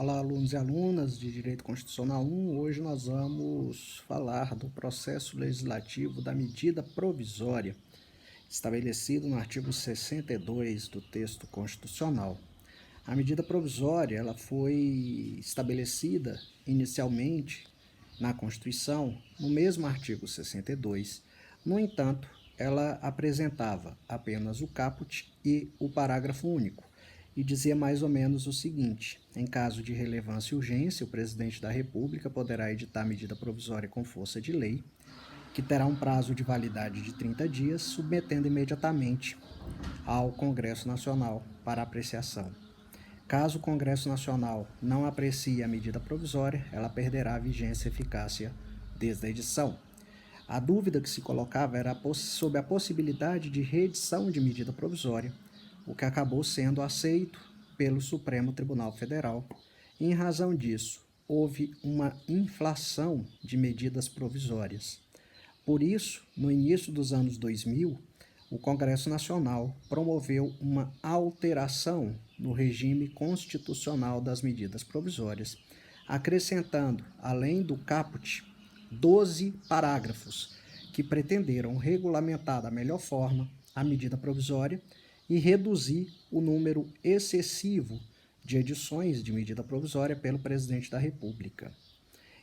Olá, alunos e alunas de Direito Constitucional 1. Hoje nós vamos falar do processo legislativo da medida provisória, estabelecido no artigo 62 do texto constitucional. A medida provisória ela foi estabelecida inicialmente na Constituição, no mesmo artigo 62. No entanto, ela apresentava apenas o caput e o parágrafo único, e dizia mais ou menos o seguinte: em caso de relevância e urgência, o presidente da República poderá editar medida provisória com força de lei, que terá um prazo de validade de 30 dias, submetendo imediatamente ao Congresso Nacional para apreciação. Caso o Congresso Nacional não aprecie a medida provisória, ela perderá a vigência e eficácia desde a edição. A dúvida que se colocava era sobre a possibilidade de reedição de medida provisória, o que acabou sendo aceito pelo Supremo Tribunal Federal. E, em razão disso, houve uma inflação de medidas provisórias. Por isso, no início dos anos 2000, o Congresso Nacional promoveu uma alteração no regime constitucional das medidas provisórias, acrescentando, além do caput, 12 parágrafos que pretenderam regulamentar da melhor forma a medida provisória e reduzir o número excessivo de edições de medida provisória pelo presidente da República.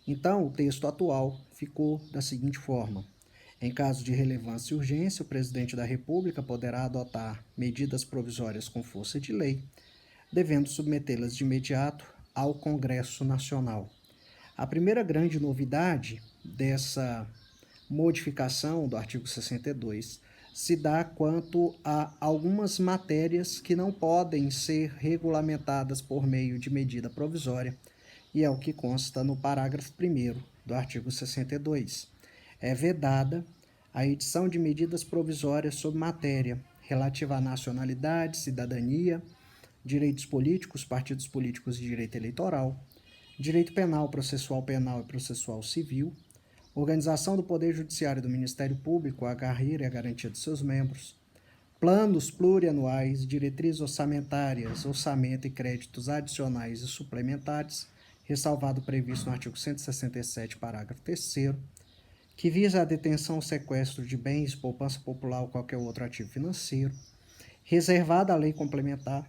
Então, o texto atual ficou da seguinte forma: em caso de relevância e urgência, o presidente da República poderá adotar medidas provisórias com força de lei, devendo submetê-las de imediato ao Congresso Nacional. A primeira grande novidade dessa modificação do artigo 62 se dá quanto a algumas matérias que não podem ser regulamentadas por meio de medida provisória, e é o que consta no parágrafo 1º do artigo 62. É vedada a edição de medidas provisórias sobre matéria relativa à nacionalidade, cidadania, direitos políticos, partidos políticos e direito eleitoral, direito penal, processual penal e processual civil, organização do Poder Judiciário e do Ministério Público, a carreira e a garantia de seus membros, planos plurianuais, diretrizes orçamentárias, orçamento e créditos adicionais e suplementares, ressalvado o previsto no artigo 167, parágrafo 3º, que visa a detenção ou sequestro de bens, poupança popular ou qualquer outro ativo financeiro, reservada à lei complementar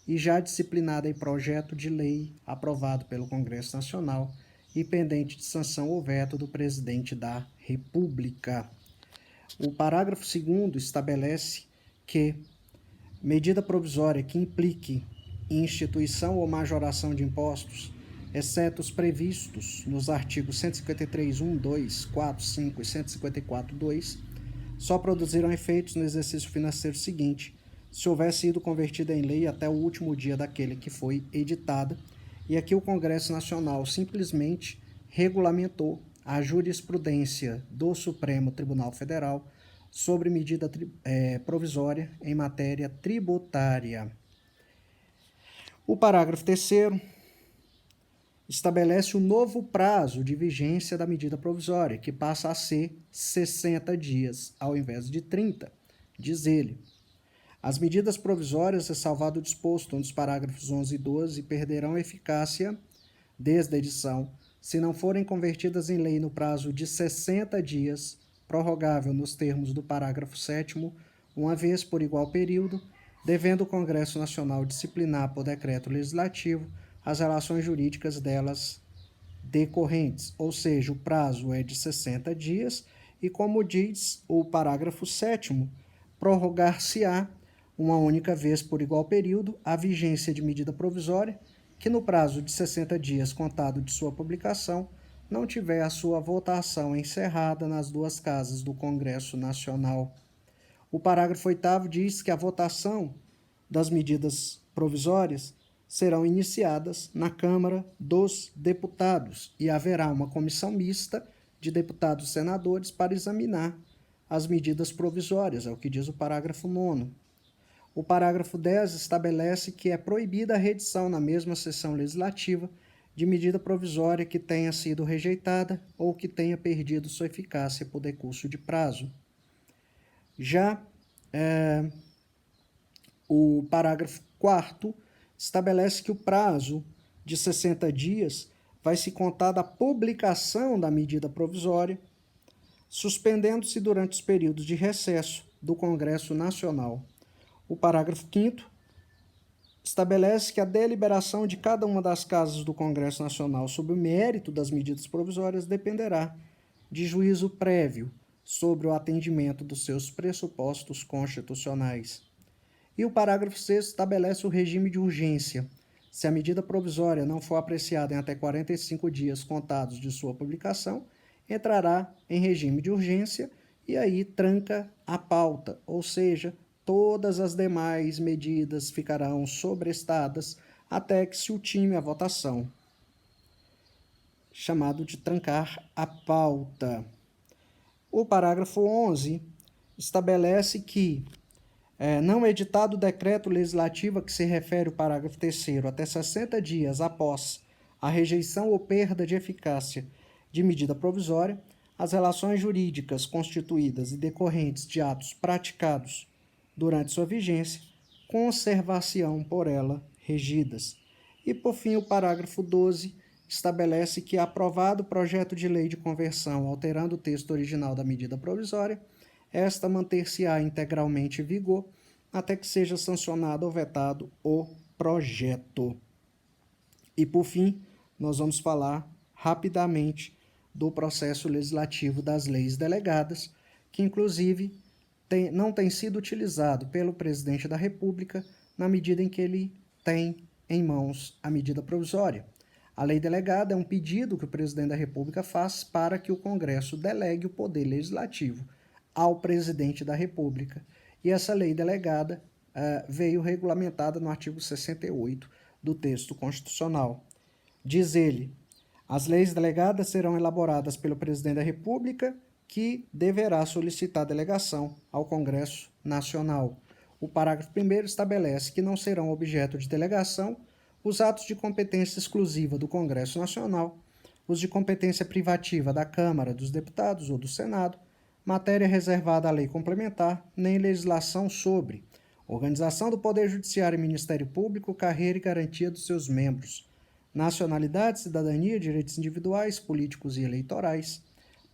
e já disciplinada em projeto de lei aprovado pelo Congresso Nacional e pendente de sanção ou veto do presidente da República. O parágrafo 2º estabelece que medida provisória que implique instituição ou majoração de impostos, exceto os previstos nos artigos 153.1, 2, 4, 5 e 154.2, só produzirão efeitos no exercício financeiro seguinte, se houver sido convertida em lei até o último dia daquele que foi editada, e aqui o Congresso Nacional simplesmente regulamentou a jurisprudência do Supremo Tribunal Federal sobre medida provisória em matéria tributária. O parágrafo 3º estabelece um novo prazo de vigência da medida provisória, que passa a ser 60 dias, ao invés de 30, diz ele. As medidas provisórias, ressalvado o disposto nos parágrafos 11 e 12, perderão eficácia desde a edição, se não forem convertidas em lei no prazo de 60 dias, prorrogável nos termos do parágrafo 7º, uma vez por igual período, devendo o Congresso Nacional disciplinar por decreto legislativo as relações jurídicas delas decorrentes, ou seja, o prazo é de 60 dias e, como diz o parágrafo 7º, prorrogar-se-á uma única vez por igual período a vigência de medida provisória que, no prazo de 60 dias contado de sua publicação, não tiver a sua votação encerrada nas duas casas do Congresso Nacional. O parágrafo 8º diz que a votação das medidas provisórias serão iniciadas na Câmara dos Deputados e haverá uma comissão mista de deputados e senadores para examinar as medidas provisórias, é o que diz o parágrafo 9º. O parágrafo 10 estabelece que é proibida a reedição na mesma sessão legislativa de medida provisória que tenha sido rejeitada ou que tenha perdido sua eficácia por decurso de prazo. Já o parágrafo 4º estabelece que o prazo de 60 dias vai se contar da publicação da medida provisória, suspendendo-se durante os períodos de recesso do Congresso Nacional. O parágrafo 5º estabelece que a deliberação de cada uma das casas do Congresso Nacional sobre o mérito das medidas provisórias dependerá de juízo prévio sobre o atendimento dos seus pressupostos constitucionais. E o parágrafo 6º estabelece o regime de urgência. Se a medida provisória não for apreciada em até 45 dias contados de sua publicação, entrará em regime de urgência e aí tranca a pauta, ou seja, todas as demais medidas ficarão sobrestadas até que se ultime a votação, chamado de trancar a pauta. O parágrafo 11 estabelece que não editado o decreto legislativo a que se refere o parágrafo 3º até 60 dias após a rejeição ou perda de eficácia de medida provisória, as relações jurídicas constituídas e decorrentes de atos praticados durante sua vigência conservar-se-ão por ela regidas. E, por fim, o parágrafo 12 estabelece que, aprovado o projeto de lei de conversão alterando o texto original da medida provisória, esta manter-se-á integralmente em vigor até que seja sancionado ou vetado o projeto. E, por fim, nós vamos falar rapidamente do processo legislativo das leis delegadas, que, inclusive, não tem sido utilizado pelo presidente da República na medida em que ele tem em mãos a medida provisória. A lei delegada é um pedido que o presidente da República faz para que o Congresso delegue o poder legislativo ao presidente da República. E essa lei delegada veio regulamentada no artigo 68 do texto constitucional. Diz ele: as leis delegadas serão elaboradas pelo presidente da República, que deverá solicitar delegação ao Congresso Nacional. O parágrafo 1º estabelece que não serão objeto de delegação os atos de competência exclusiva do Congresso Nacional, os de competência privativa da Câmara dos Deputados ou do Senado, matéria reservada à lei complementar, nem legislação sobre organização do Poder Judiciário e Ministério Público, carreira e garantia dos seus membros, nacionalidade, cidadania, direitos individuais, políticos e eleitorais,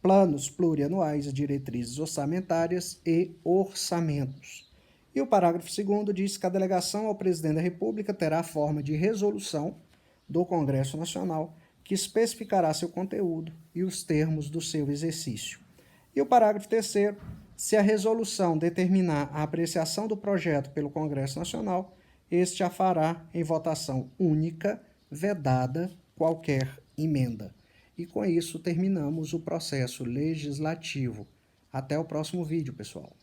planos plurianuais, diretrizes orçamentárias e orçamentos. E o parágrafo 2º diz que a delegação ao presidente da República terá a forma de resolução do Congresso Nacional, que especificará seu conteúdo e os termos do seu exercício. E o parágrafo 3º, se a resolução determinar a apreciação do projeto pelo Congresso Nacional, este a fará em votação única, vedada qualquer emenda. E com isso terminamos o processo legislativo. Até o próximo vídeo, pessoal.